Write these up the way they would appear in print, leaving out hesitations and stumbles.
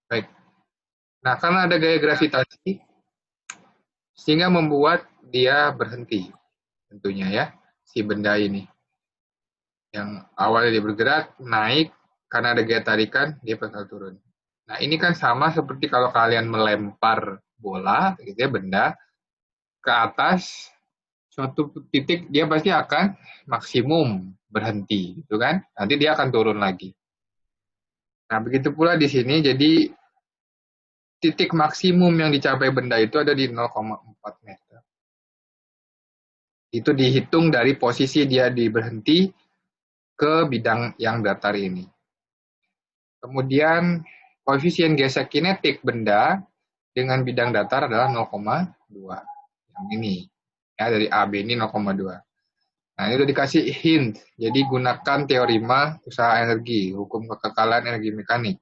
Baik. Nah, karena ada gaya gravitasi, sehingga membuat dia berhenti, tentunya ya, si benda ini. Yang awalnya dia bergerak, naik, karena ada gaya tarikan, dia bakal turun. Nah, ini kan sama seperti kalau kalian melempar bola, gitu ya, benda, ke atas, suatu titik dia pasti akan maksimum berhenti, gitu kan? Nanti dia akan turun lagi. Nah, begitu pula di sini, jadi titik maksimum yang dicapai benda itu ada di 0,4 meter. Itu dihitung dari posisi dia di berhenti ke bidang yang datar ini. Kemudian koefisien gesek kinetik benda dengan bidang datar adalah 0,2. Yang ini. Ya, dari AB ini 0,2. Nah, ini udah dikasih hint. Jadi gunakan teorema usaha energi, hukum kekekalan energi mekanik.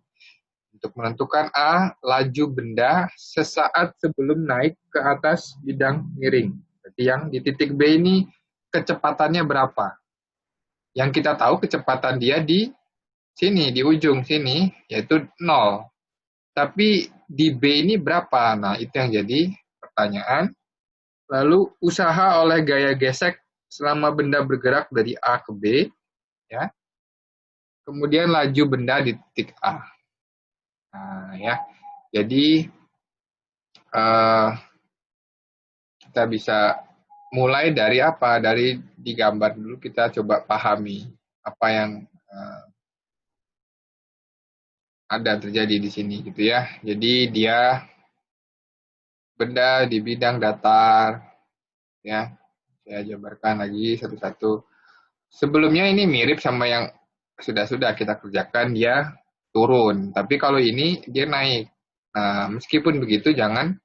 Untuk menentukan A, laju benda sesaat sebelum naik ke atas bidang miring. Berarti yang di titik B ini kecepatannya berapa? Yang kita tahu kecepatan dia di sini, di ujung sini, yaitu 0. Tapi di B ini berapa? Nah, itu yang jadi pertanyaan. Lalu usaha oleh gaya gesek selama benda bergerak dari A ke B, ya. Kemudian laju benda di titik A. Nah, ya. Jadi kita bisa mulai dari apa? Dari digambar dulu kita coba pahami apa yang ada terjadi di sini gitu ya. Jadi dia benda di bidang datar, ya. Saya jabarkan lagi satu-satu. Sebelumnya ini mirip sama yang sudah-sudah kita kerjakan, dia turun. Tapi kalau ini dia naik. Nah, meskipun begitu jangan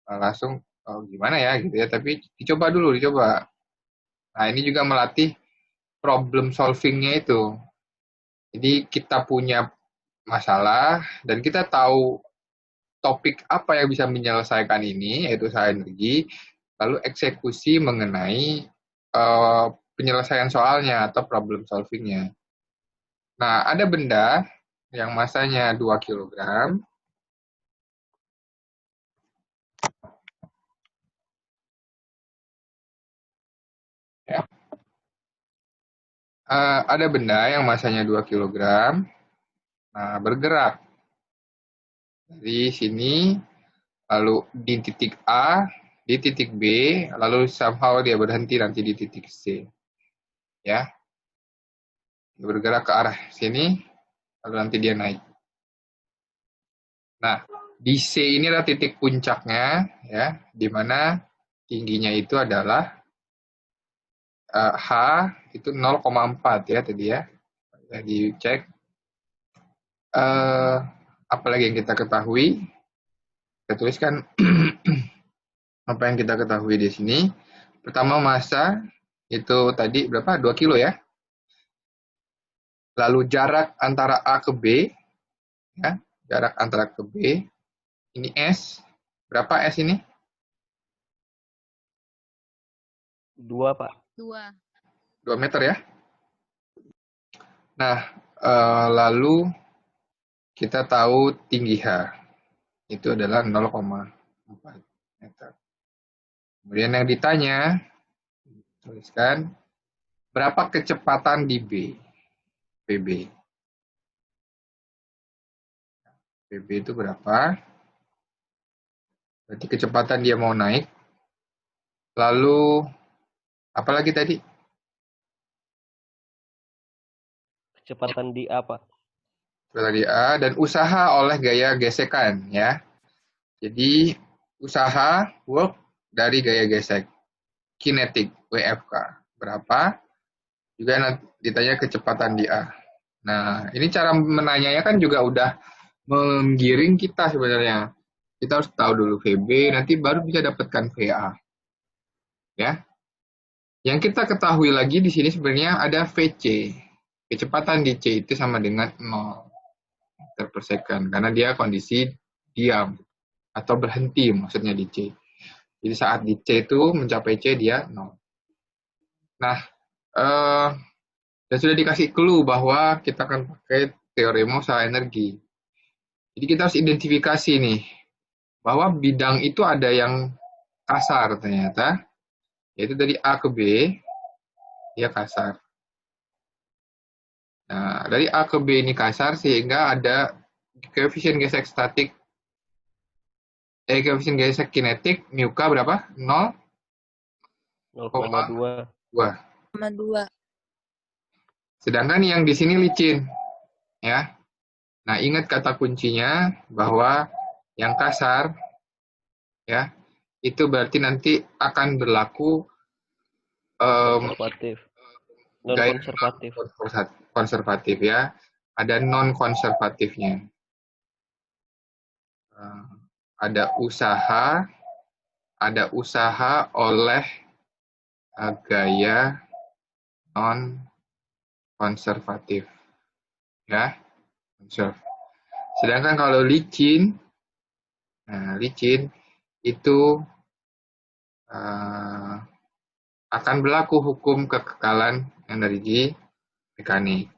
langsung oh, gimana ya gitu ya, tapi dicoba dulu, dicoba. Nah, ini juga melatih problem solvingnya itu. Jadi kita punya masalah dan kita tahu topik apa yang bisa menyelesaikan ini, yaitu usaha energi, lalu eksekusi mengenai penyelesaian soalnya atau problem solvingnya. Nah, ada benda yang masanya 2 kilogram. Ya. Ada benda yang masanya 2 kilogram. Nah, bergerak dari sini, lalu di titik A, di titik B, lalu somehow dia berhenti nanti di titik C. Ya, bergerak ke arah sini, lalu nanti dia naik. Nah, di C ini adalah titik puncaknya, ya, di mana tingginya itu adalah H itu 0,4 ya tadi ya. Sudah dicek. Apalagi yang kita ketahui, kita tuliskan apa yang kita ketahui di sini. Pertama massa itu tadi berapa? 2 kilo ya. Lalu jarak antara A ke B, ya, jarak antara ke B. Ini S. Berapa S ini? 2, Pak. 2 meter ya. Nah, lalu kita tahu tinggi H. Itu adalah 0,4 meter. Kemudian yang ditanya, tuliskan berapa kecepatan di B? PB. PB itu berapa? Berarti kecepatan dia mau naik. Lalu, apalagi tadi? Kecepatan di A, Pak. Kecepatan di A dan usaha oleh gaya gesekan ya. Jadi usaha work dari gaya gesek. Kinetik WFK. Berapa? Juga nanti ditanya kecepatan di A. Nah, ini cara menanyanya kan juga udah menggiring kita sebenarnya. Kita harus tahu dulu VB, nanti baru bisa dapatkan VA. Ya. Yang kita ketahui lagi di sini sebenarnya ada VC. Kecepatan di C itu sama dengan 0 meter per second karena dia kondisi diam atau berhenti maksudnya di C. Jadi saat di C itu mencapai C dia 0. Nah, dan sudah dikasih clue bahwa kita akan pakai teorema usaha energi. Jadi kita harus identifikasi nih, bahwa bidang itu ada yang kasar ternyata, yaitu dari A ke B, dia kasar. Nah, dari A ke B ini kasar sehingga ada koefisien gesek statik, koefisien gesek kinetik, mu K berapa? 0,2. 0,2. 2. Sedangkan yang di sini licin, ya. Nah, ingat kata kuncinya bahwa yang kasar, ya, itu berarti nanti akan berlaku Konservatif. Non gaya konservatif. konservatif, ya. Ada non konservatifnya. Ada usaha oleh gaya non konservatif, ya. Sedangkan kalau licin, nah licin itu akan berlaku hukum kekekalan energi mekanik,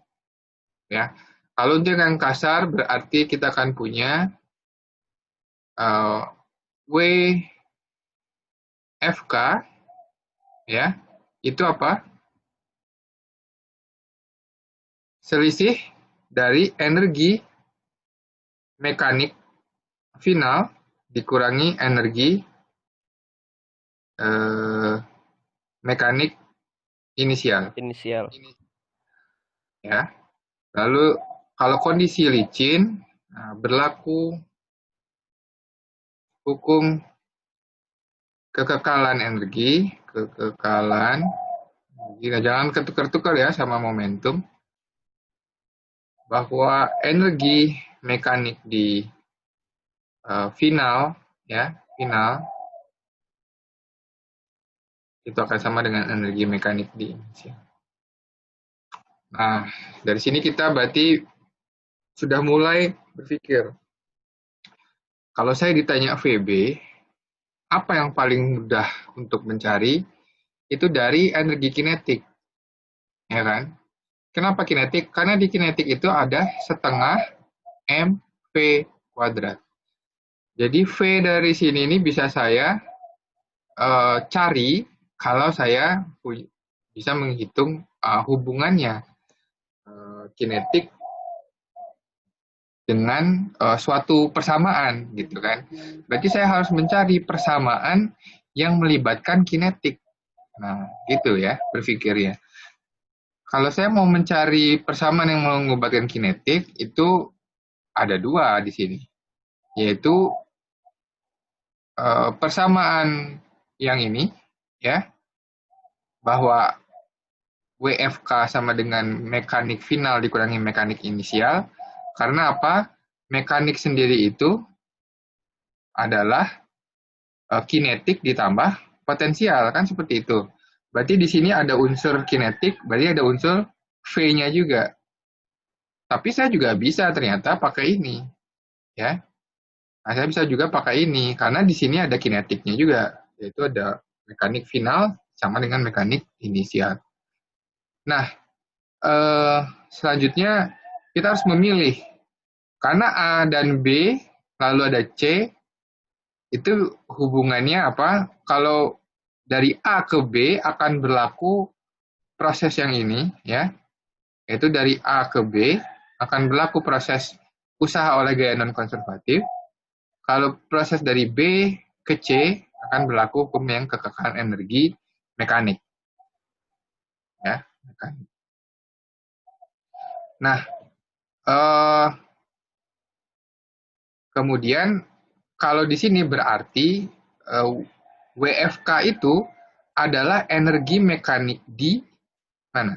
ya. Kalau untuk yang kasar berarti kita akan punya WFK, ya, itu apa? Selisih dari energi mekanik final dikurangi energi mekanik inisial. Ya. Lalu kalau kondisi licin, berlaku hukum kekekalan energi. Nah, jangan ketukar-tukar ya sama momentum. Bahwa energi mekanik di final, ya, itu akan sama dengan energi mekanik di inisial. Nah, dari sini kita berarti sudah mulai berpikir. Kalau saya ditanya VB, apa yang paling mudah untuk mencari? Itu dari energi kinetik. Ya kan? Kenapa kinetik? Karena di kinetik itu ada setengah mv kuadrat. Jadi V dari sini ini bisa saya cari kalau saya bisa menghitung hubungannya kinetik dengan suatu persamaan, gitu kan. Berarti saya harus mencari persamaan yang melibatkan kinetik. Nah, gitu ya berpikirnya. Kalau saya mau mencari persamaan yang melibatkan kinetik, itu ada dua di sini. Yaitu persamaan yang ini, ya, bahwa WFK sama dengan mekanik final dikurangi mekanik inisial. Karena apa? Mekanik sendiri itu adalah kinetik ditambah potensial, kan seperti itu. Berarti di sini ada unsur kinetik, berarti ada unsur V-nya juga. Tapi saya juga bisa ternyata pakai ini, ya. Nah, saya bisa juga pakai ini karena di sini ada kinetiknya juga, yaitu ada mekanik final sama dengan mekanik inisial. Nah, selanjutnya kita harus memilih. Karena A dan B, lalu ada C, itu hubungannya apa? Kalau dari A ke B akan berlaku proses yang ini, ya. Yaitu dari A ke B akan berlaku proses usaha oleh gaya non-konservatif. Kalau proses dari B ke C akan berlaku hukum yang kekekalan energi mekanik. Ya, mekanik. Nah, kemudian kalau di sini berarti WFK itu adalah energi mekanik di mana?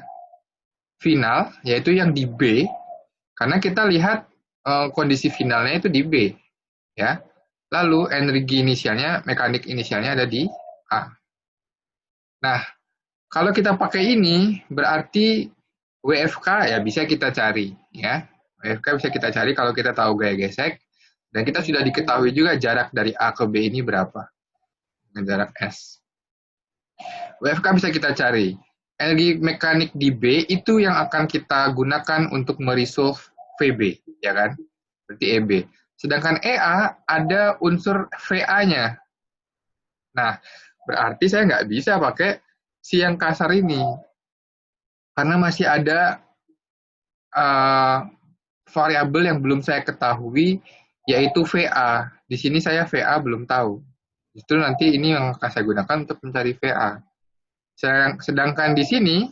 Final, yaitu yang di B, karena kita lihat kondisi finalnya itu di B, ya. Lalu energi inisialnya, mekanik inisialnya ada di A. Nah, kalau kita pakai ini, berarti WFK ya bisa kita cari, ya. WFK bisa kita cari kalau kita tahu gaya gesek, dan kita sudah diketahui juga jarak dari A ke B ini berapa, dengan jarak S. WFK bisa kita cari. Energi mekanik di B itu yang akan kita gunakan untuk meresolve VB, ya kan? Berarti EB. Sedangkan EA ada unsur VA-nya. Nah, berarti saya nggak bisa pakai si yang kasar ini. Karena masih ada variabel yang belum saya ketahui, yaitu VA. Di sini saya VA belum tahu. Justru nanti ini yang akan saya gunakan untuk mencari VA. Sedangkan di sini,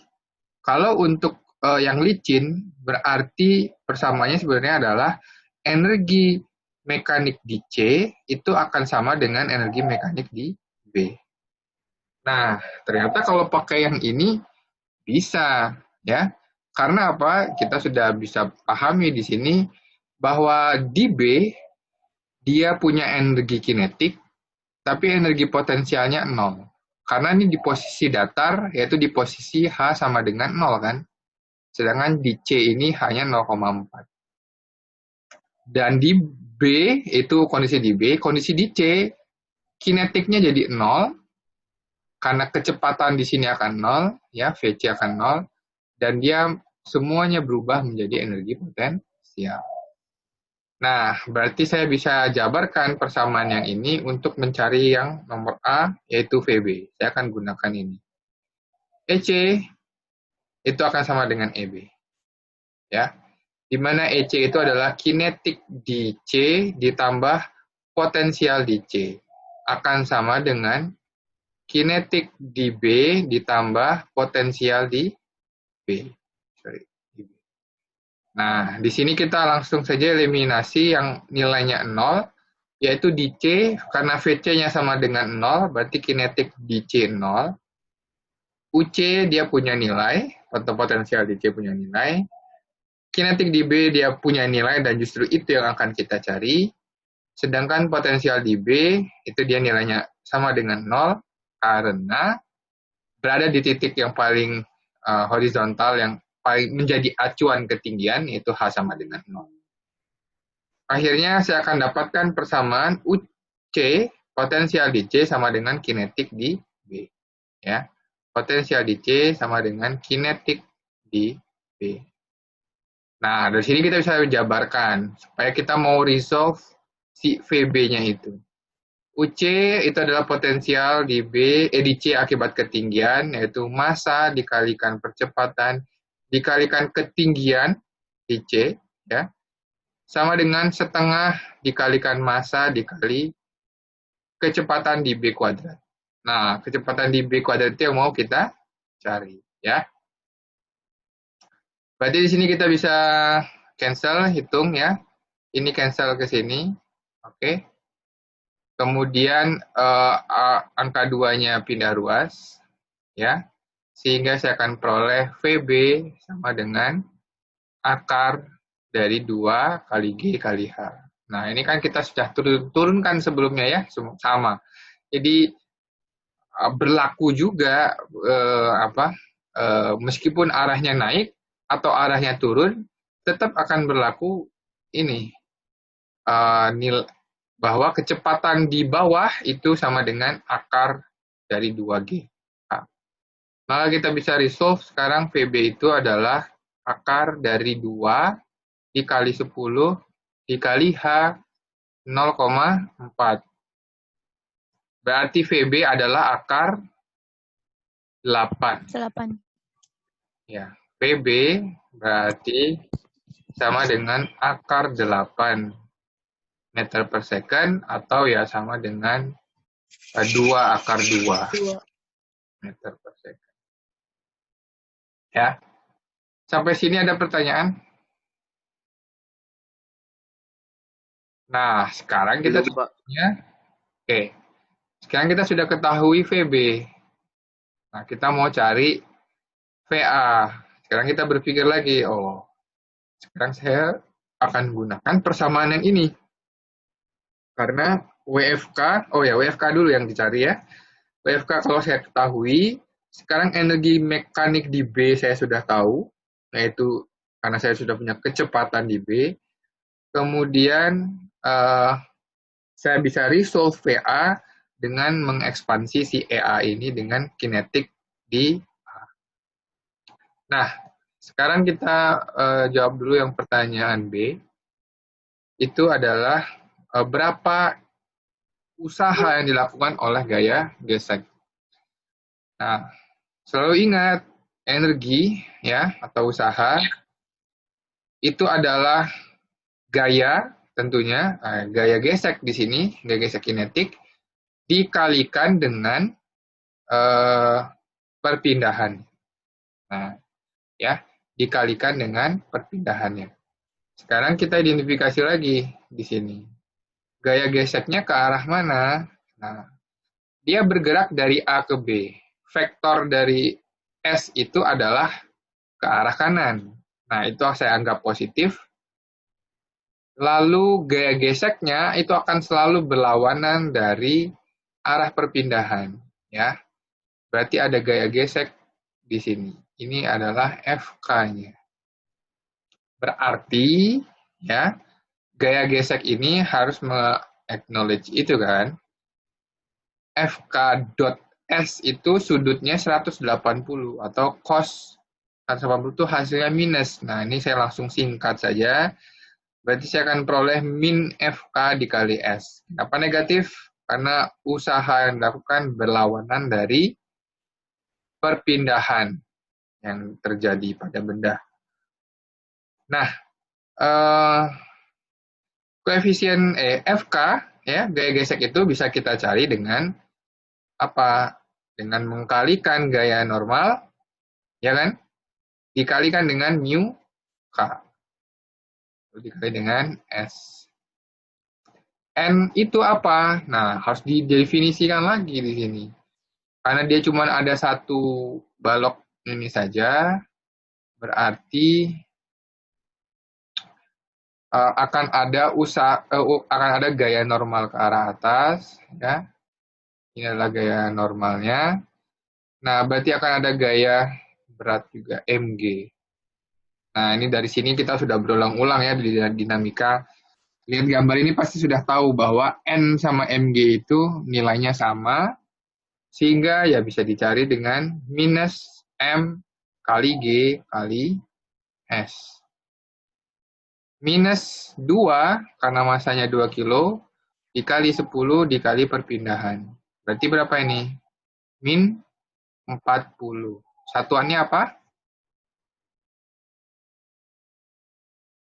kalau untuk yang licin, berarti persamanya sebenarnya adalah energi mekanik di C itu akan sama dengan energi mekanik di B. Nah, ternyata kalau pakai yang ini bisa, ya. Karena apa? Kita sudah bisa pahami di sini bahwa di B dia punya energi kinetik, tapi energi potensialnya 0. Karena ini di posisi datar, yaitu di posisi H sama dengan 0 kan. Sedangkan di C ini hanya 0,4. Dan di B, itu kondisi di B, kondisi di C, kinetiknya jadi 0, karena kecepatan di sini akan 0, ya, VC akan 0, dan dia semuanya berubah menjadi energi potensial. Nah, berarti saya bisa jabarkan persamaan yang ini untuk mencari yang nomor A, yaitu VB. Saya akan gunakan ini. EC itu akan sama dengan EB. Ya, di mana EC itu adalah kinetik di C ditambah potensial di C. Akan sama dengan kinetik di B ditambah potensial di B. Nah, di sini kita langsung saja eliminasi yang nilainya 0, yaitu di C, karena VC-nya sama dengan 0, berarti kinetik di C 0. UC dia punya nilai, atau potensial di C punya nilai. Kinetik di B dia punya nilai, dan justru itu yang akan kita cari. Sedangkan potensial di B, itu dia nilainya sama dengan 0, karena berada di titik yang paling horizontal, yang paling menjadi acuan ketinggian, yaitu H sama dengan 0. Akhirnya saya akan dapatkan persamaan UC, potensial di C sama dengan kinetik di B. Ya. Potensial di C sama dengan kinetik di B. Nah, dari sini kita bisa jabarkan, supaya kita mau resolve si VB-nya itu. UC itu adalah potensial di C akibat ketinggian, yaitu massa dikalikan percepatan dikalikan ketinggian di C, ya, sama dengan setengah dikalikan massa dikali kecepatan di B kuadrat. Nah, kecepatan di B kuadrat itu yang mau kita cari, ya. Berarti di sini kita bisa cancel, hitung ya. Ini cancel ke sini, oke. Kemudian angka 2-nya pindah ruas, ya. Sehingga saya akan peroleh VB sama dengan akar dari 2 kali G kali H. Nah, ini kan kita sudah turunkan sebelumnya ya, sama. Jadi berlaku juga meskipun arahnya naik atau arahnya turun, tetap akan berlaku ini bahwa kecepatan di bawah itu sama dengan akar dari 2G. Maka kita bisa resolve sekarang VB itu adalah akar dari 2 dikali 10 dikali H 0,4. Berarti VB adalah akar 8. Ya, VB berarti sama dengan akar 8 meter per second, atau ya sama dengan 2 akar 2 meter per second. Ya. Sampai sini ada pertanyaan? Nah, sekarang kita sekarang kita sudah ketahui VB. Nah, kita mau cari VA. Sekarang kita berpikir lagi, sekarang saya akan gunakan persamaan yang ini. Karena WFK, WFK dulu yang dicari ya. WFK kalau saya ketahui, sekarang energi mekanik di B saya sudah tahu, yaitu karena saya sudah punya kecepatan di B. Kemudian saya bisa resolve VA dengan mengekspansi si EA ini dengan kinetik di A. Nah, sekarang kita jawab dulu yang pertanyaan B. itu adalah berapa usaha yang dilakukan oleh gaya gesek. Nah, selalu ingat energi ya atau usaha itu adalah gaya tentunya gaya gesek di sini, gaya gesek kinetik dikalikan dengan perpindahan. Nah, ya, dikalikan dengan perpindahannya. Sekarang kita identifikasi lagi di sini. Gaya geseknya ke arah mana? Nah, dia bergerak dari A ke B. Vektor dari S itu adalah ke arah kanan. Nah, itu saya anggap positif. Lalu gaya geseknya itu akan selalu berlawanan dari arah perpindahan. Ya, berarti ada gaya gesek di sini. Ini adalah FK-nya. Berarti ya gaya gesek ini harus me-acknowledge itu kan. FK.S itu sudutnya 180 atau cos 180 itu hasilnya minus. Nah, ini saya langsung singkat saja. Berarti saya akan peroleh min FK dikali S. Kenapa negatif? Karena usaha yang dilakukan berlawanan dari perpindahan yang terjadi pada benda. Nah, koefisien FK ya gaya gesek itu bisa kita cari dengan apa? Dengan mengkalikan gaya normal, ya kan? Dikalikan dengan mu k, dikali dengan s. N itu apa? Nah, harus didefinisikan lagi di sini. Karena dia cuma ada satu balok ini saja, berarti akan ada gaya normal ke arah atas, ya. Ini adalah gaya normalnya. Nah, berarti akan ada gaya berat juga mg. Nah, ini dari sini kita sudah berulang-ulang ya di dinamika. Lihat gambar ini pasti sudah tahu bahwa N sama mg itu nilainya sama, sehingga ya bisa dicari dengan minus M kali G kali S. Minus 2 karena masanya 2 kilo dikali 10 dikali perpindahan. Berarti berapa ini? Min 40. Satuannya apa?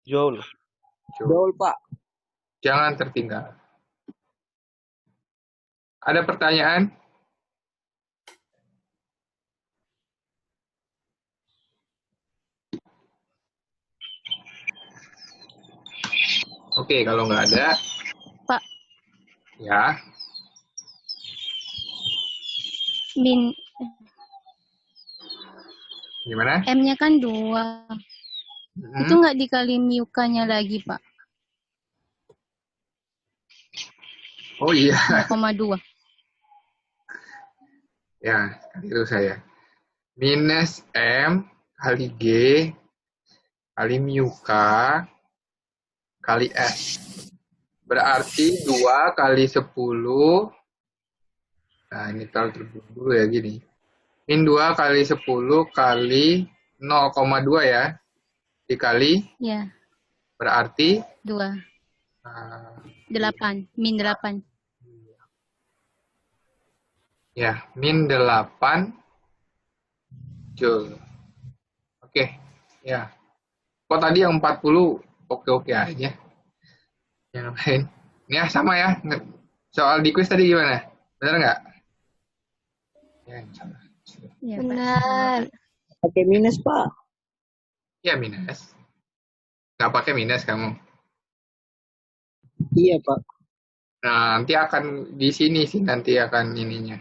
Joule. Joule, Pak. Jangan tertinggal. Ada pertanyaan? Oke, kalau nggak ada. Pak. Ya. Min. Gimana? M-nya kan 2. Itu nggak dikali mu-nya lagi, Pak? Oh iya. 0,2. Ya, itu saya. Minus M kali G kali mu K kali S. Berarti 2 kali 10. Nah, ini kalau terburu dulu ya gini. Min 2 kali 10 kali 0,2 ya. Dikali. Ya. Berarti 2. 8. Min 8. Ya, min 8 Joule. Oke, ya. Kok tadi yang 40 oke-oke aja. Yang lain. Ya, sama ya. Soal di quiz tadi gimana? Benar nggak? Ya, salah. Ya, benar. Pakai minus, Pak. Ya, minus. Nggak pakai minus kamu? Iya, Pak. Nah, nanti akan di sini sih, nanti akan ininya.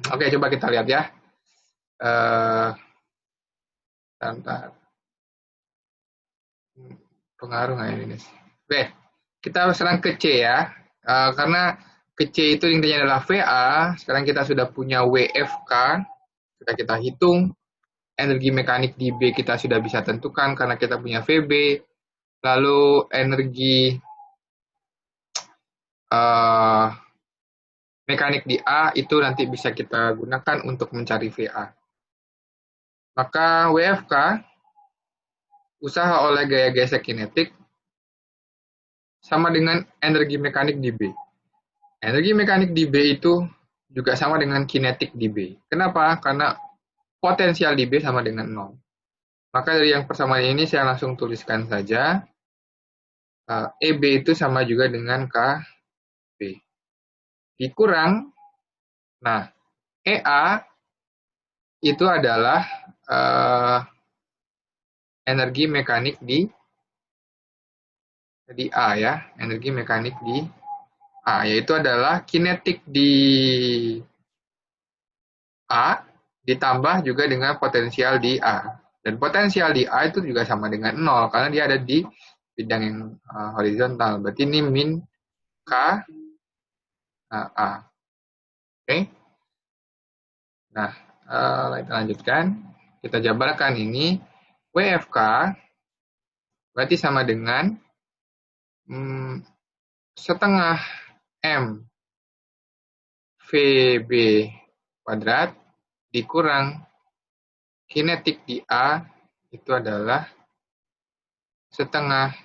Oke, coba kita lihat ya. Bentar. Pengaruh nggak ini? Oke, kita serang ke C ya. Karena ke C itu intinya adalah VA. Sekarang kita sudah punya WFK. Sudah kita hitung. Energi mekanik di B kita sudah bisa tentukan karena kita punya VB. Lalu energi mekanik di A itu nanti bisa kita gunakan untuk mencari VA. Maka WFK usaha oleh gaya gesek kinetik sama dengan energi mekanik di B. Energi mekanik di B itu juga sama dengan kinetik di B. Kenapa? Karena potensial di B sama dengan 0. Maka dari yang persamaan ini saya langsung tuliskan saja. EB itu sama juga dengan KB. Dikurang, nah EA itu adalah energi mekanik di A ya. Energi mekanik di A, yaitu adalah kinetik di A ditambah juga dengan potensial di A. Dan potensial di A itu juga sama dengan 0, karena dia ada di bidang yang horizontal. Berarti ini min K A. Oke. Nah, kita lanjutkan. Kita jabarkan ini. WFK berarti sama dengan setengah M VB kuadrat dikurang kinetik di A itu adalah setengah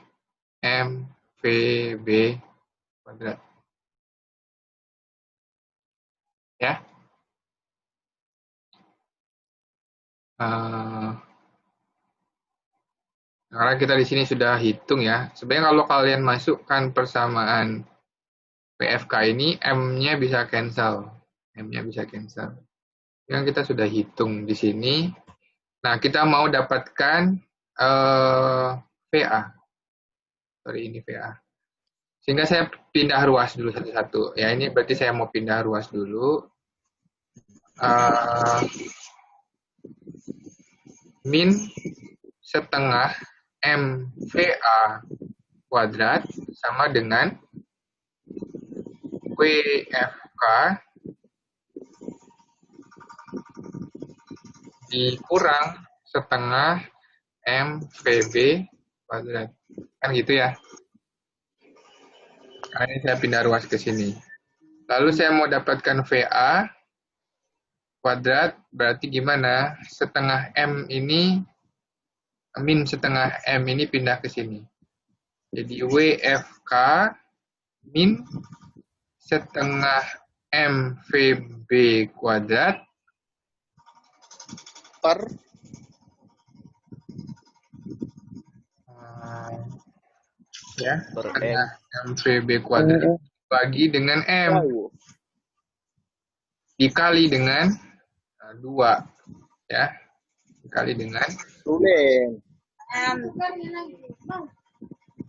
M VB kuadrat. Ya. Karena kita di sini sudah hitung ya. Sebenarnya kalau kalian masukkan persamaan PFK ini, M-nya bisa cancel. M-nya bisa cancel. Yang kita sudah hitung di sini. Nah, kita mau dapatkan VA. Sorry, ini VA. Sehingga saya pindah ruas dulu satu-satu. Ya, ini berarti saya mau pindah ruas dulu. Min setengah MVA kuadrat sama dengan WFK dikurang setengah MVB kuadrat. Kan gitu ya. Nah, ini saya pindah ruas ke sini. Lalu saya mau dapatkan VA kuadrat, berarti gimana? Setengah M ini, min setengah M ini pindah ke sini. Jadi WFK min setengah MVB kuadrat per setengah MVB kuadrat bagi dengan M dikali dengan 2 ya, dikali dengan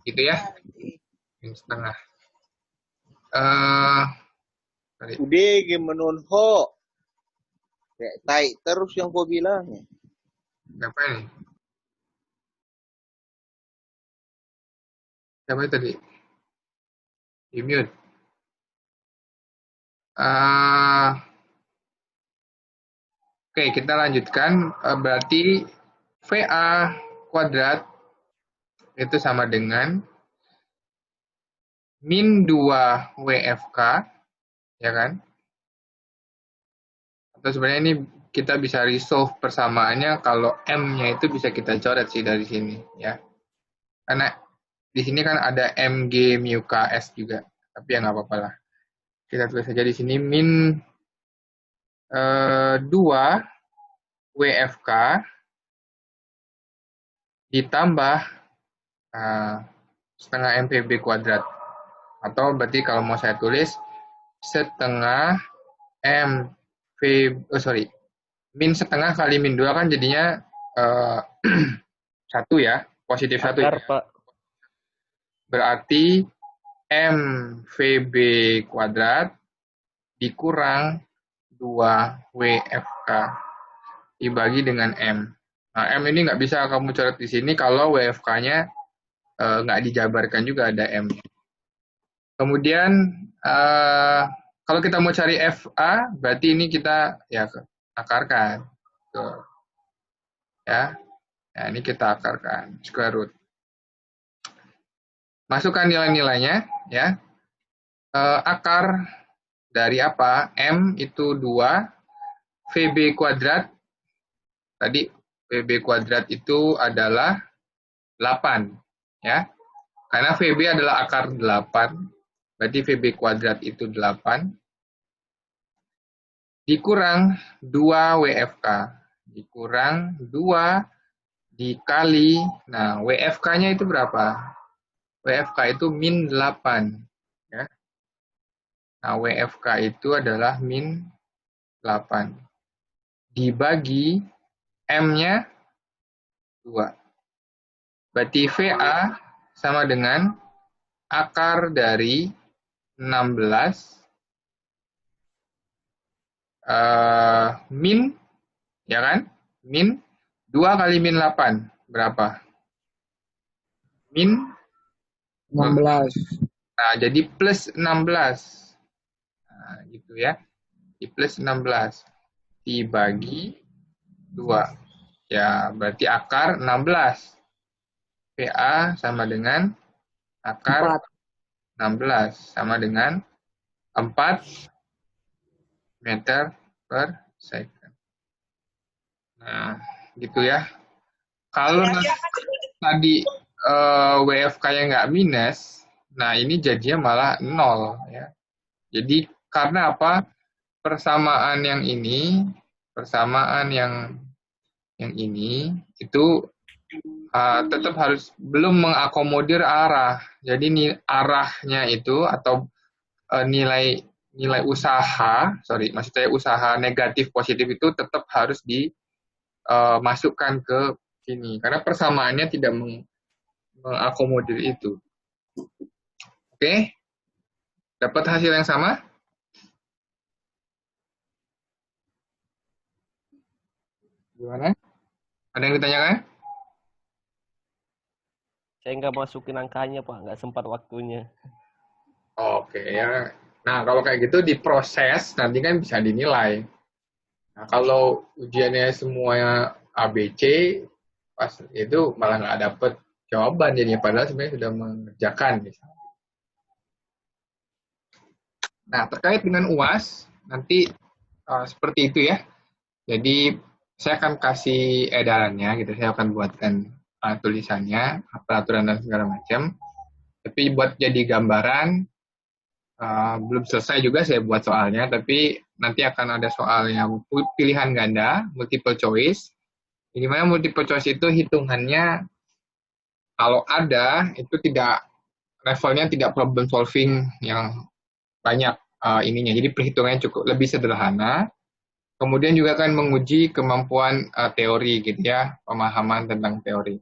gitu ya, min setengah. Udah gimana ho? Kayak taik terus yang kau bilang. Siapa ini? Siapa tadi? Di mute. Oke, kita lanjutkan. Berarti VA kuadrat itu sama dengan min 2 WFK, ya kan? Atau sebenarnya ini kita bisa resolve persamaannya kalau M-nya itu bisa kita coret sih dari sini, ya. Karena di sini kan ada MG mu KS juga, tapi ya nggak apa-apa lah. Kita tulis saja di sini min 2 WFK ditambah setengah MVB kuadrat. Atau berarti kalau mau saya tulis setengah min setengah kali min 2 kan jadinya 1 ya, positif 1 ya. Pak. Berarti MVB kuadrat dikurang 2 WFK dibagi dengan M. Nah, M ini nggak bisa kamu coret di sini kalau WFK-nya nggak dijabarkan juga ada M. Kemudian kalau kita mau cari FA, berarti ini kita ya akarkan. Tuh. Ya. Nah, ini kita akarkan, square root. Masukkan nilai-nilainya, ya. Akar dari apa? M itu 2, VB kuadrat. Tadi VB kuadrat itu adalah 8. Ya. Karena VB adalah akar 8, berarti VB kuadrat itu 8. Dikurang 2 WFK. Dikurang 2 dikali, nah WFK-nya itu berapa? WFK itu min 8. Ya. Nah, WFK itu adalah min 8. Dibagi M-nya 2. Berarti VA sama dengan akar dari 16 min, ya kan? Min 2 kali min 8. Berapa? Min 16. Nah, jadi plus 16. Nah, gitu ya. Di plus 16. Dibagi 2. Ya, berarti akar 16. PA sama dengan akar 16. Sama dengan 4 meter per second. Nah, gitu ya. Kalau tadi WFK-nya nggak minus, nah ini jadinya malah 0. Ya. Jadi karena apa? Persamaan yang ini, persamaan yang ini, itu tetap harus belum mengakomodir arah. Jadi arahnya itu atau nilai usaha, maksud saya usaha negatif positif itu tetap harus dimasukkan ke sini. Karena persamaannya tidak mengakomodir itu. Oke? Dapat hasil yang sama? Gimana? Ada yang ditanyakan? Saya nggak masukin angkanya, Pak. Nggak sempat waktunya. Oke ya. Nah, kalau kayak gitu diproses, nanti kan bisa dinilai. Nah, kalau ujiannya semuanya ABC, pas itu malah nggak dapet jawaban jadinya. Padahal sebenarnya sudah mengerjakan. Misalnya. Nah, terkait dengan UAS, nanti seperti itu ya. Jadi, saya akan kasih edarannya, gitu. Saya akan buatkan tulisannya, peraturan dan segala macam. Tapi buat jadi gambaran, belum selesai juga saya buat soalnya, tapi nanti akan ada soal yang pilihan ganda, multiple choice. Di mana multiple choice itu hitungannya, kalau ada, itu levelnya tidak problem solving yang banyak ininya. Jadi perhitungannya cukup lebih sederhana. Kemudian juga akan menguji kemampuan teori gitu ya, pemahaman tentang teori.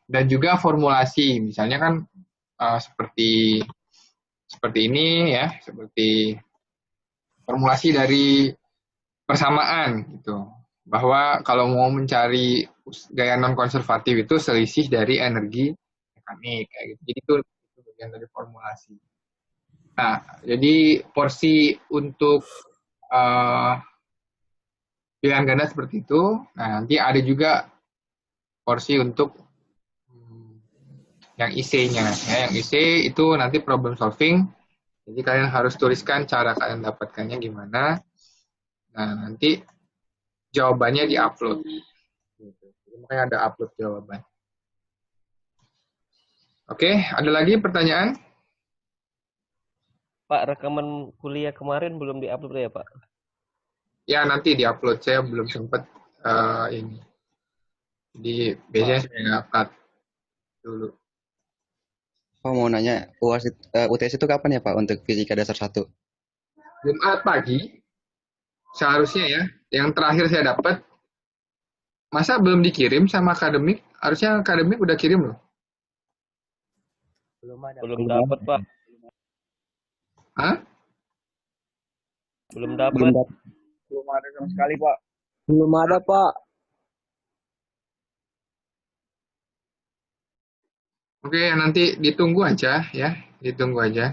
Dan juga formulasi, misalnya kan seperti ini ya, seperti formulasi dari persamaan gitu. Bahwa kalau mau mencari gaya non konservatif itu selisih dari energi mekanik kayak gitu. Jadi itu bagian dari formulasi. Nah, jadi porsi untuk pilihan ganda seperti itu. Nah, nanti ada juga porsi untuk yang IC-nya. Ya, yang IC itu nanti problem solving. Jadi kalian harus tuliskan cara kalian dapatkannya gimana. Nah, nanti jawabannya di-upload. Jadi, makanya ada upload jawaban. Oke, ada lagi pertanyaan? Pak, rekaman kuliah kemarin belum diupload ya, Pak? Ya, nanti diupload. Saya belum sempat ini. Jadi, biasanya saya nge-upload dulu. Pak mau nanya, UTS itu kapan ya Pak untuk fisika dasar 1? Jumat pagi, seharusnya ya. Yang terakhir saya dapat, masa belum dikirim sama akademik? Harusnya akademik udah kirim loh. Belum dapat, Pak. Hah? Belum dapat. Belum ada sama sekali, Pak. Belum ada, Pak. Oke, nanti ditunggu aja ya. Ditunggu aja.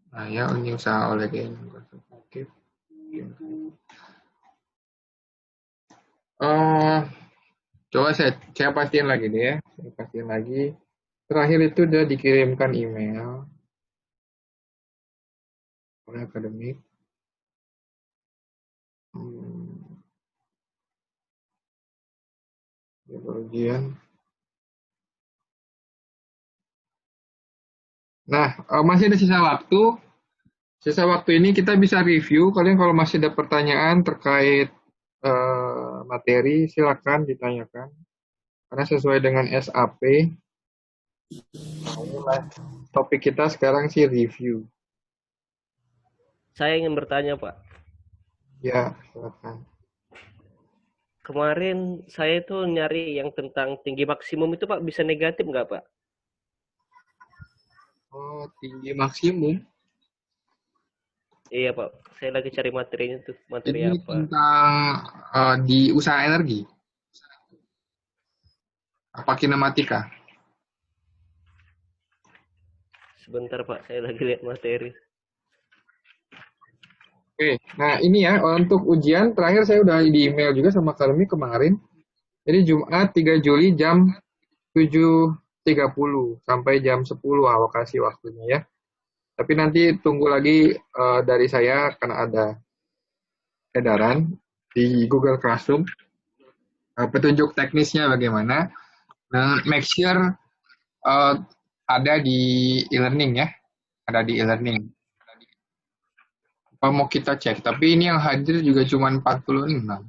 Nah ya, ini usaha oleh konservatif. Coba saya pastiin lagi deh ya. Saya pastiin lagi. Terakhir itu udah dikirimkan email. Oleh akademik. Ujian. Nah, masih ada sisa waktu. Sisa waktu ini kita bisa review. Kalian kalau masih ada pertanyaan terkait materi, silakan ditanyakan. Karena sesuai dengan SAP, topik kita sekarang sih review. Saya ingin bertanya, Pak. Ya, silakan. Kemarin saya itu nyari yang tentang tinggi maksimum itu, Pak, bisa negatif nggak, Pak? Oh, tinggi maksimum. Iya, Pak. Saya lagi cari materinya tuh. Materi Ini apa? tentang di usaha energi. Apa kinematika? Sebentar, Pak. Saya lagi lihat materi. Oke, nah ini ya untuk ujian terakhir saya udah di email juga sama Karmi kemarin. Jadi Jumat 3 Juli jam 7.30 sampai jam 10 alokasi waktunya ya. Tapi nanti tunggu lagi dari saya karena ada edaran di Google Classroom. Petunjuk teknisnya bagaimana. Dan make sure ada di e-learning ya. Ada di e-learning. Apa mau kita cek, tapi ini yang hadir juga cuma 46.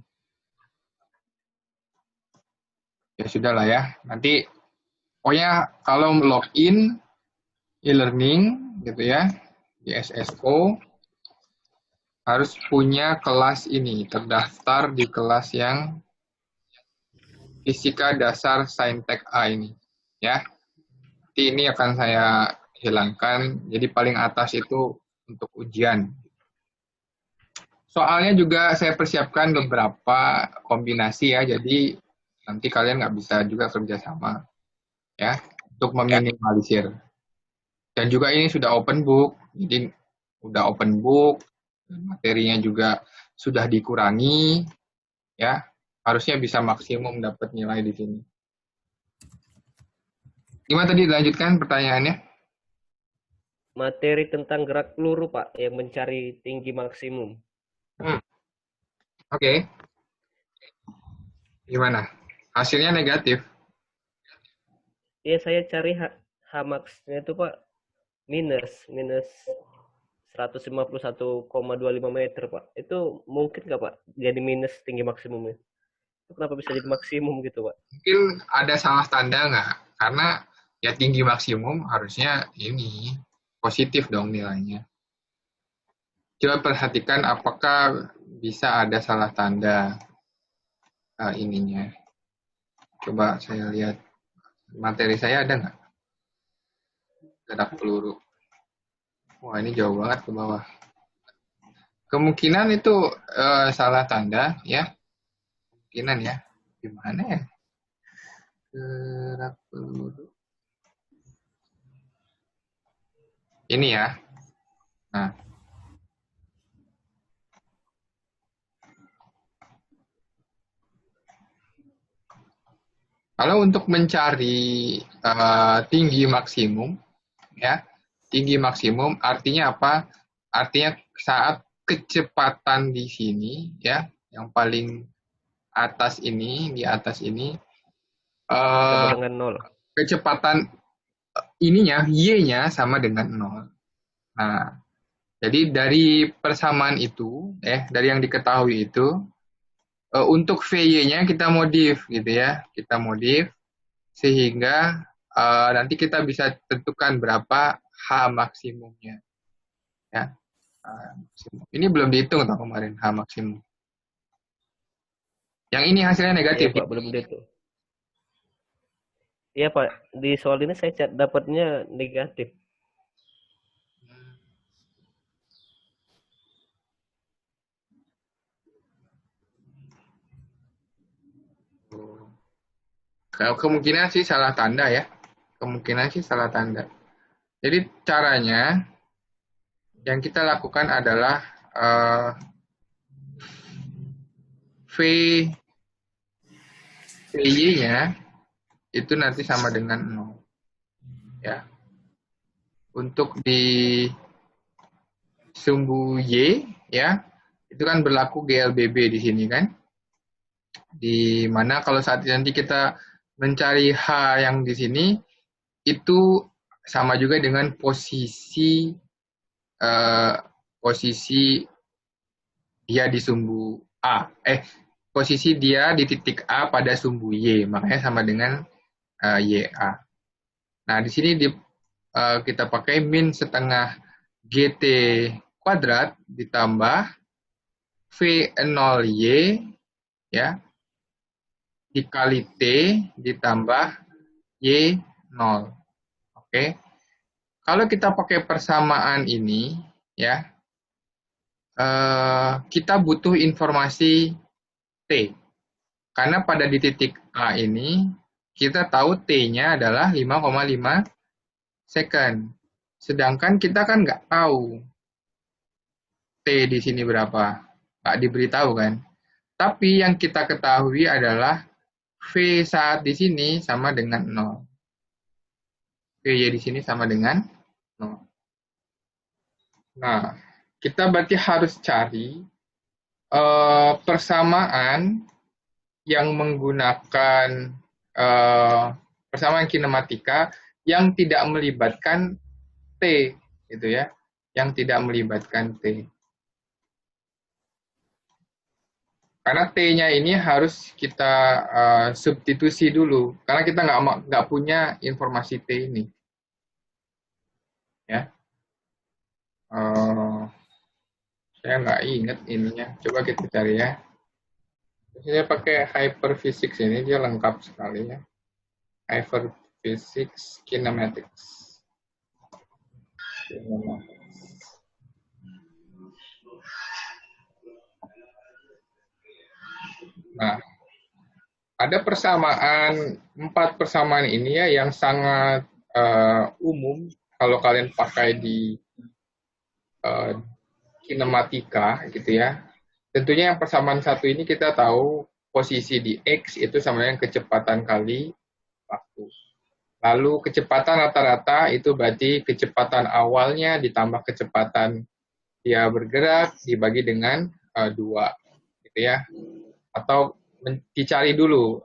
Ya sudah lah ya, nanti pokoknya kalau login e-learning gitu ya, di SSO, harus punya kelas ini, terdaftar di kelas yang Fisika Dasar Saintek A ini. Ya, nanti ini akan saya hilangkan, jadi paling atas itu untuk ujian. Soalnya juga saya persiapkan beberapa kombinasi ya, jadi nanti kalian nggak bisa juga kerjasama ya untuk meminimalisir. Dan juga ini sudah open book, jadi udah open book, materinya juga sudah dikurangi, ya harusnya bisa maksimum dapat nilai di sini. Gimana tadi dilanjutkan pertanyaannya? Materi tentang gerak peluru, Pak, yang mencari tinggi maksimum. Oke. Gimana? Hasilnya negatif. Iya, saya cari H-max-nya itu, Pak, minus 151,25 meter, Pak. Itu mungkin nggak, Pak, jadi minus tinggi maksimumnya? Itu kenapa bisa jadi maksimum gitu, Pak? Mungkin ada salah tanda nggak? Karena ya tinggi maksimum harusnya ini positif dong nilainya. Coba perhatikan apakah bisa ada salah tanda ininya. Coba saya lihat materi saya ada nggak? Gerak peluru. Wah ini jauh banget ke bawah. Kemungkinan itu salah tanda ya. Kemungkinan ya. Gimana ya? Gerak peluru. Ini ya. Nah. Kalau untuk mencari tinggi maksimum, ya, tinggi maksimum artinya apa? Artinya saat kecepatan di sini, ya, yang paling atas ini, di atas ini, Sama dengan 0. kecepatan ininya, y-nya sama dengan 0. Nah, jadi dari persamaan itu, dari yang diketahui itu, untuk VY-nya kita modif gitu ya, kita modif sehingga nanti kita bisa tentukan berapa H maksimumnya. Ya, maksimum. Ini belum dihitung atau kemarin H maksimum. Yang ini hasilnya negatif. Iya, Pak, belum dihitung. Iya, Pak, di soal ini saya dapatnya negatif. Kemungkinan sih salah tanda ya. Kemungkinan sih salah tanda. Jadi caranya yang kita lakukan adalah VY-nya itu nanti sama dengan 0. Ya. Untuk di sumbu Y, ya, itu kan berlaku GLBB di sini kan. Di mana kalau saat nanti kita mencari H yang di sini, itu sama juga dengan posisi dia di sumbu A. Posisi dia di titik A pada sumbu Y, makanya sama dengan YA. Nah, di sini kita pakai min setengah GT kuadrat ditambah V0Y, ya, dikali T ditambah Y0. Oke. Kalau kita pakai persamaan ini, ya, kita butuh informasi T. Karena pada di titik A ini, kita tahu T-nya adalah 5,5 second. Sedangkan kita kan nggak tahu T di sini berapa. Nggak diberitahu kan. Tapi yang kita ketahui adalah V saat di sini sama dengan 0. VY di sini sama dengan 0. Nah, kita berarti harus cari persamaan yang menggunakan persamaan kinematika yang tidak melibatkan T, gitu ya, yang tidak melibatkan T. Karena T-nya ini harus kita substitusi dulu, karena kita nggak punya informasi T ini. Ya, saya nggak ingat ininya. Coba kita cari ya. Saya pakai Hyperphysics ini, dia lengkap sekali ya. Hyperphysics Kinematics. Nah, ada persamaan, 4 persamaan ini ya yang sangat umum kalau kalian pakai di kinematika gitu ya. Tentunya yang persamaan satu ini kita tahu posisi di X itu sama dengan kecepatan kali waktu. Lalu kecepatan rata-rata itu berarti kecepatan awalnya ditambah kecepatan dia bergerak dibagi dengan 2 gitu ya. Atau dicari dulu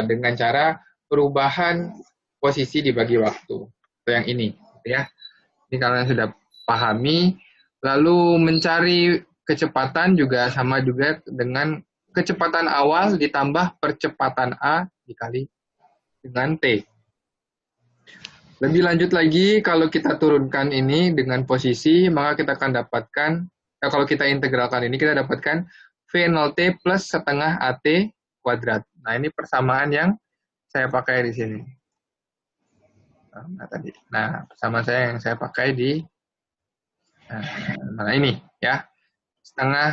dengan cara perubahan posisi dibagi waktu. Itu yang ini gitu ya. Ini kalian sudah pahami. Lalu mencari kecepatan juga sama juga dengan kecepatan awal ditambah percepatan A dikali dengan T. Lebih lanjut lagi, kalau kita turunkan ini dengan posisi, maka kita akan dapatkan, kalau kita integralkan ini, kita dapatkan V0T plus setengah AT kuadrat. Nah, ini persamaan yang saya pakai di sini. Nah, persamaan saya yang saya pakai di mana ini, ya. Setengah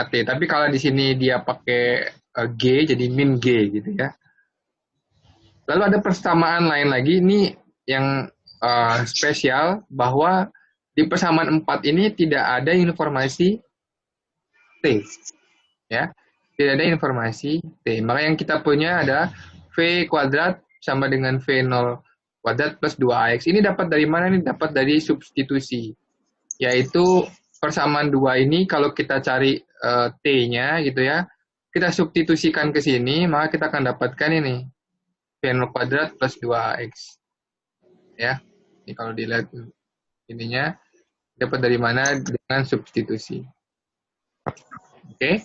AT. Tapi kalau di sini dia pakai G, jadi min G gitu ya. Lalu ada persamaan lain lagi, ini yang spesial, bahwa di persamaan 4 ini tidak ada informasi T. Ya, tidak ada informasi T. Maka yang kita punya ada V kuadrat sama dengan V0 kuadrat plus 2AX. Ini dapat dari mana? Ini dapat dari substitusi. Yaitu persamaan 2 ini kalau kita cari T-nya gitu ya, kita substitusikan ke sini, maka kita akan dapatkan ini. V0 kuadrat plus 2AX. Ya, ini kalau dilihat ininya, dapat dari mana dengan substitusi. Oke.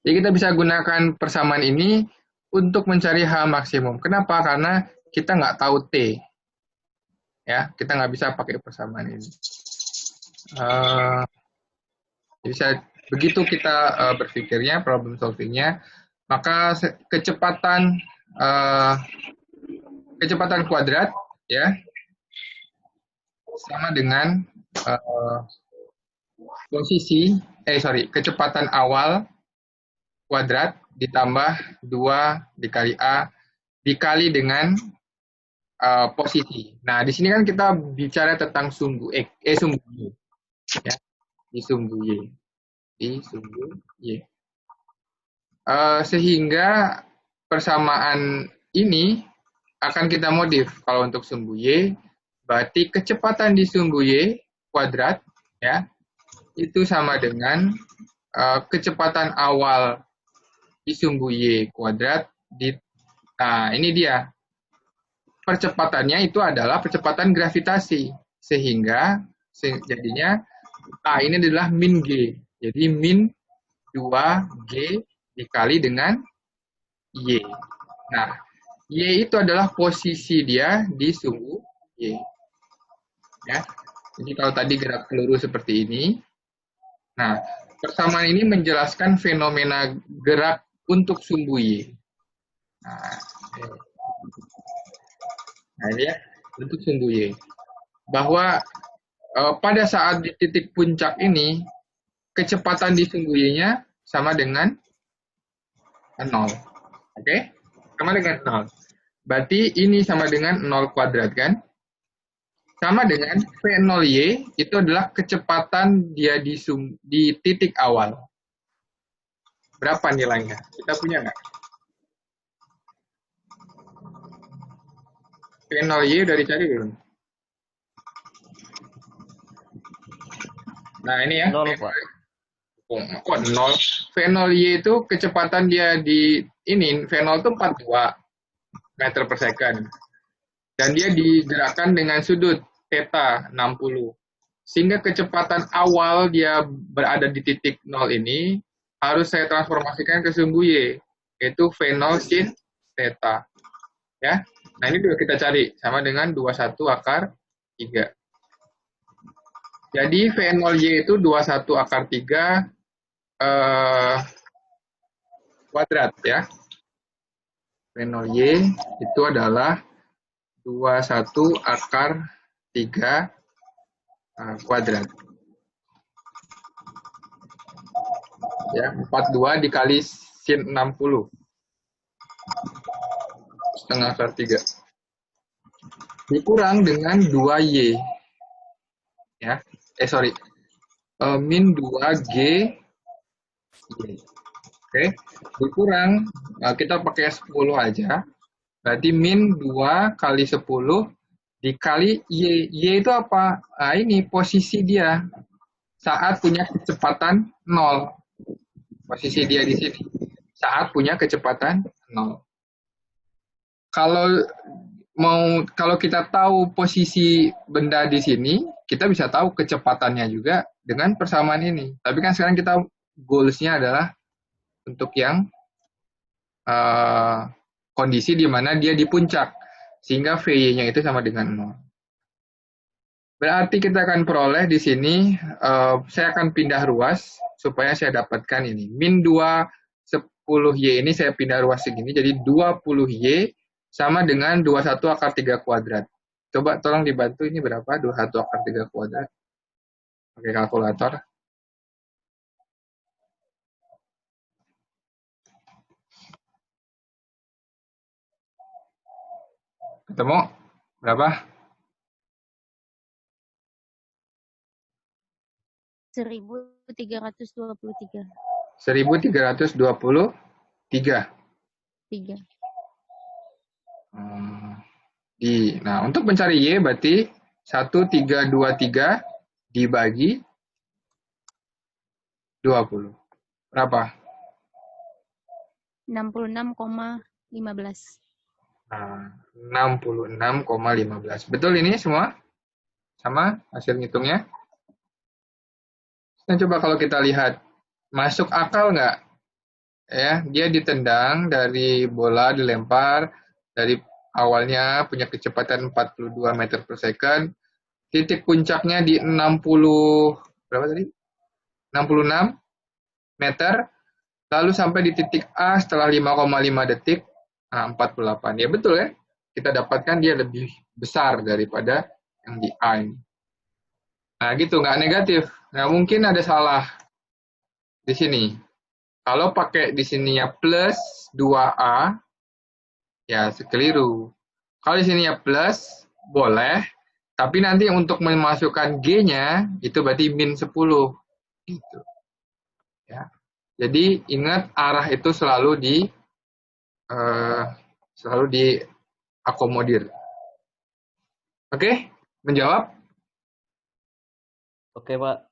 Jadi kita bisa gunakan persamaan ini untuk mencari H maksimum. Kenapa? Karena kita nggak tahu T. Ya, kita nggak bisa pakai persamaan ini. Jadi begitu kita berpikirnya, problem solvingnya, maka kecepatan kuadrat ya sama dengan kecepatan awal kuadrat ditambah 2 dikali A dikali dengan posisi. Nah, di sini kan kita bicara tentang sumbu sumbu Y. Ya, di sumbu Y. Sehingga persamaan ini akan kita modif. Kalau untuk sumbu Y, berarti kecepatan di sumbu Y kuadrat ya, itu sama dengan kecepatan awal di sumbu Y kuadrat nah ini dia. Percepatannya itu adalah percepatan gravitasi. Sehingga jadinya ini adalah min G. Jadi min 2G dikali dengan Y. Nah, Y itu adalah posisi dia di sumbu Y. Ya. Jadi kalau tadi gerak peluru seperti ini, nah, persamaan ini menjelaskan fenomena gerak untuk sumbu Y. Nah, ini ya, untuk sumbu Y. Bahwa pada saat di titik puncak ini, kecepatan di sumbu Y-nya sama dengan 0. Oke? Sama dengan 0. Berarti ini sama dengan 0 kuadrat kan? Sama dengan V0Y itu adalah kecepatan dia di titik awal. Berapa nilainya? Kita punya nggak? V0Y udah dicari belum? Nah ini ya. 0, Pak. Kok 0? V0Y itu kecepatan dia di ini, V0 itu 42 meter per second. Dan dia digerakkan dengan sudut theta 60. Sehingga kecepatan awal dia berada di titik 0 ini harus saya transformasikan ke sumbu Y, yaitu V0 sin theta. Ya. Nah, ini juga kita cari sama dengan 21 akar 3. Jadi V0Y itu 21 akar 3 kuadrat ya. V0Y itu adalah 21 akar 3 kuadrat. Ya, 42 dikali sin 60. Setengah akar 3. Dikurang dengan 2Y. Ya. Min 2G. Oke. Dikurang, kita pakai 10 aja. Berarti min 2 kali 10 dikali Y. Y itu apa? Nah, ini posisi dia saat punya kecepatan 0. Posisi dia di sini. Saat punya kecepatan 0. Kalau kita tahu posisi benda di sini, kita bisa tahu kecepatannya juga dengan persamaan ini. Tapi kan sekarang kita goals-nya adalah untuk yang kondisi di mana dia di puncak, sehingga VY-nya itu sama dengan 0. Berarti kita akan peroleh di sini, saya akan pindah ruas supaya saya dapatkan ini. Min 2, 10Y ini saya pindah ruas segini, jadi 20Y sama dengan 21 akar 3 kuadrat. Coba tolong dibantu, ini berapa? 21 akar 3 kuadrat. Pakai kalkulator. Ketemu? Berapa? 1323. 1323. 3. Nah, untuk mencari Y berarti 1323 dibagi 20. Berapa? 66,15. Nah, 66,15. Betul ini semua? Sama hasil ngitungnya? Dan coba kalau kita lihat, masuk akal nggak? Ya, dia ditendang dari bola dilempar, dari awalnya punya kecepatan 42 meter per second, titik puncaknya di 60, berapa tadi? 66 meter, lalu sampai di titik A setelah 5,5 detik, 48. Ya betul ya, kita dapatkan dia lebih besar daripada yang di A ini. Nah gitu, nggak negatif. Nah mungkin ada salah di sini. Kalau pakai di sininya plus 2A, ya keliru. Kalau di sininya plus, boleh. Tapi nanti untuk memasukkan G-nya, itu berarti min 10. Gitu. Ya. Jadi ingat arah itu selalu diakomodir. Oke? Menjawab? Oke, Pak.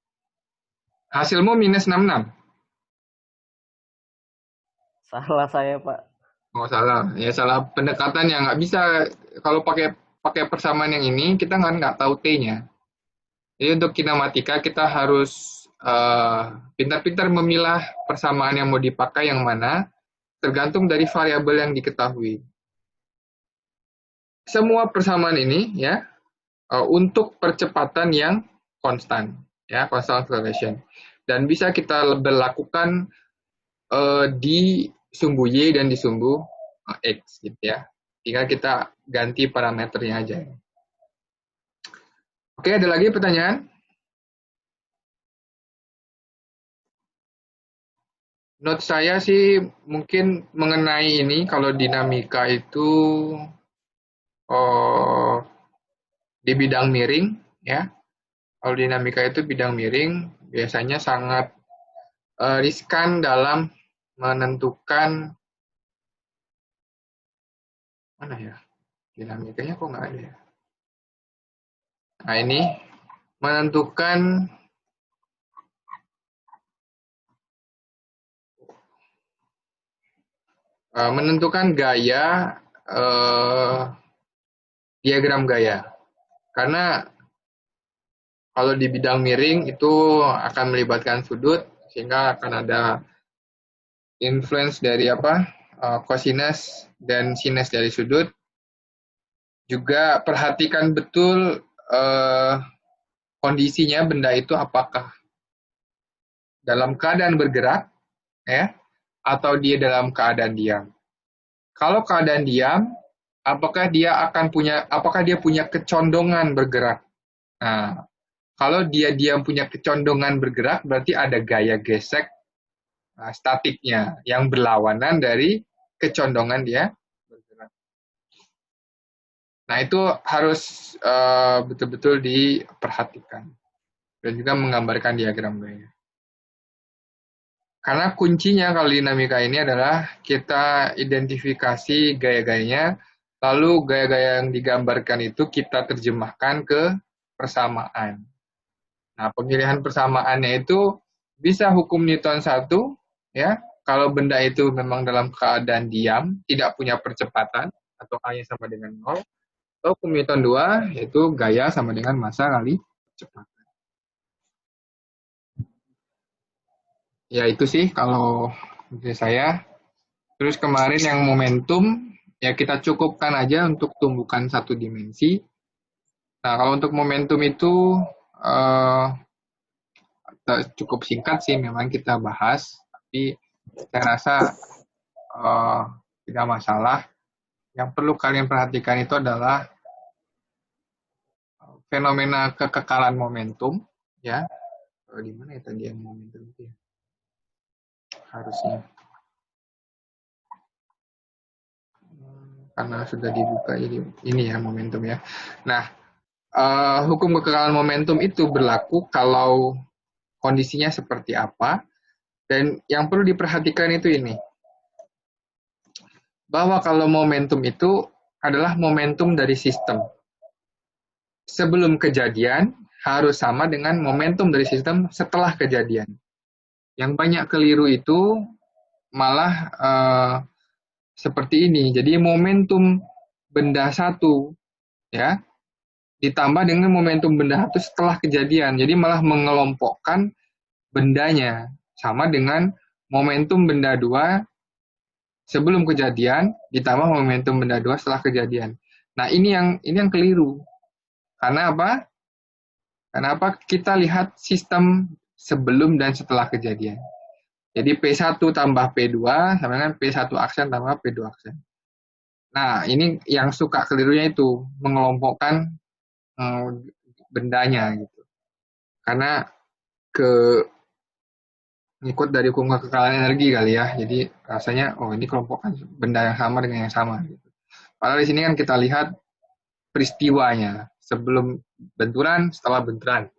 Hasilmu minus 66. Salah saya, Pak. Oh, salah. Ya, salah pendekatan yang nggak bisa. Kalau pakai pakai persamaan yang ini, kita nggak tahu T-nya. Jadi untuk kinematika, kita harus pintar-pintar memilah persamaan yang mau dipakai yang mana, tergantung dari variabel yang diketahui. Semua persamaan ini, ya, untuk percepatan yang konstan, ya, constant acceleration. Dan bisa kita berlakukan di sumbu Y dan di sumbu X, gitu ya. Tinggal kita ganti parameternya aja. Oke, ada lagi pertanyaan? Note saya sih mungkin mengenai ini, kalau dinamika itu di bidang miring, ya. Kalau dinamika itu bidang miring, biasanya sangat riskan dalam menentukan, mana ya, dinamikanya kok nggak ada ya. Nah, ini menentukan gaya, diagram gaya. Karena kalau di bidang miring itu akan melibatkan sudut, sehingga akan ada influence dari cosinus dan sinus dari sudut. Juga perhatikan betul kondisinya benda itu apakah dalam keadaan bergerak, ya, atau dia dalam keadaan diam. Kalau keadaan diam, apakah dia punya kecondongan bergerak? Nah, kalau dia diam punya kecondongan bergerak, berarti ada gaya gesek statiknya yang berlawanan dari kecondongan dia bergerak. Nah, itu harus betul-betul diperhatikan dan juga menggambarkan diagram gaya. Karena kuncinya kalau dinamika ini adalah kita identifikasi gaya-gayanya, lalu gaya-gaya yang digambarkan itu kita terjemahkan ke persamaan. Nah, pemilihan persamaannya itu bisa hukum Newton 1, ya, kalau benda itu memang dalam keadaan diam, tidak punya percepatan, atau A-nya sama dengan 0, atau hukum Newton 2, yaitu gaya sama dengan massa kali percepatan. Ya, itu sih kalau menurut saya. Terus kemarin yang momentum, ya kita cukupkan aja untuk tumbukan satu dimensi. Nah, kalau untuk momentum itu cukup singkat sih, memang kita bahas. Tapi saya rasa tidak masalah. Yang perlu kalian perhatikan itu adalah fenomena kekekalan momentum. Ya, di mana ya tadi yang momentum itu ya? Harusnya. Karena sudah dibuka, jadi ini ya momentum ya. Nah, hukum kekekalan momentum itu berlaku kalau kondisinya seperti apa, dan yang perlu diperhatikan itu ini, bahwa kalau momentum itu adalah momentum dari sistem. Sebelum kejadian harus sama dengan momentum dari sistem setelah kejadian. Yang banyak keliru itu malah seperti ini. Jadi momentum benda satu, ya, ditambah dengan momentum benda satu setelah kejadian. Jadi malah mengelompokkan bendanya sama dengan momentum benda dua sebelum kejadian ditambah momentum benda dua setelah kejadian. Nah, ini yang keliru. Karena apa? Karena apa? Kita lihat sistem sebelum dan setelah kejadian. Jadi P1 tambah P2 sama dengan P1 aksen tambah P2 aksen. Nah, ini yang suka kelirunya itu, mengelompokkan bendanya gitu. Karena ngikut dari hukum kekekalan energi kali ya. Jadi rasanya, ini kelompokan benda yang sama dengan yang sama gitu. Padahal di sini kan kita lihat peristiwanya, sebelum benturan, setelah benturan.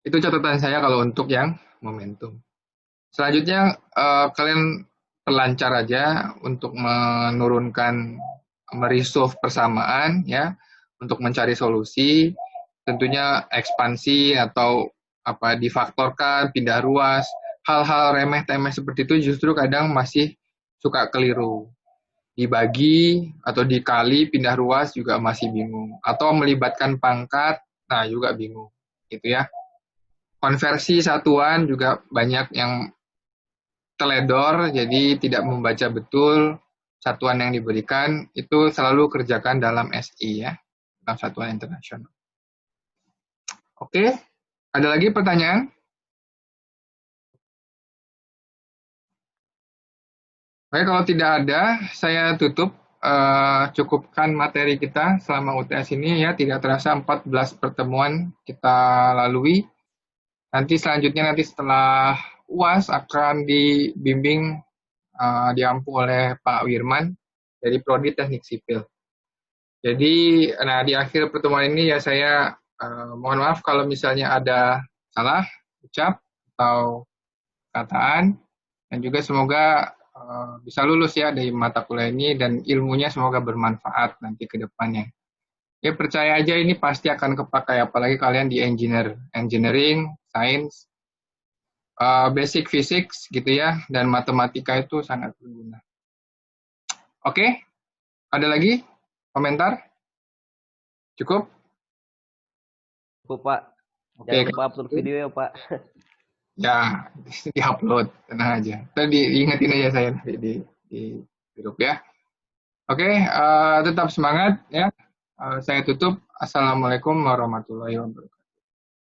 Itu catatan saya kalau untuk yang momentum. Selanjutnya, kalian pelancar aja untuk menurunkan, meresolve persamaan, ya, untuk mencari solusi. Tentunya ekspansi atau difaktorkan, pindah ruas, hal-hal remeh-temeh seperti itu justru kadang masih suka keliru. Dibagi atau dikali pindah ruas juga masih bingung. Atau melibatkan pangkat, nah juga bingung. Gitu ya. Konversi satuan juga banyak yang teledor, jadi tidak membaca betul satuan yang diberikan, itu selalu kerjakan dalam SI ya, dalam satuan internasional. Oke, ada lagi pertanyaan? Baik, kalau tidak ada, saya tutup. Cukupkan materi kita selama UTS ini ya, tidak terasa 14 pertemuan kita lalui. Nanti selanjutnya setelah UAS akan dibimbing, diampu oleh Pak Wirman dari Prodi Teknik Sipil. Jadi, nah di akhir pertemuan ini ya saya mohon maaf kalau misalnya ada salah ucap atau kataan, dan juga semoga bisa lulus ya dari mata kuliah ini dan ilmunya semoga bermanfaat nanti ke depannya. Ya percaya aja ini pasti akan kepakai, apalagi kalian di engineering, sains, basic physics gitu ya, dan matematika itu sangat berguna. Oke, ada lagi komentar? Cukup? Cukup, Pak. Oke, Jangan lupa upload video ya, Pak. ya, di-upload, tenang aja. Tadi diingetin aja saya nanti di grup ya. Oke, tetap semangat ya. Saya tutup. Assalamualaikum warahmatullahi wabarakatuh.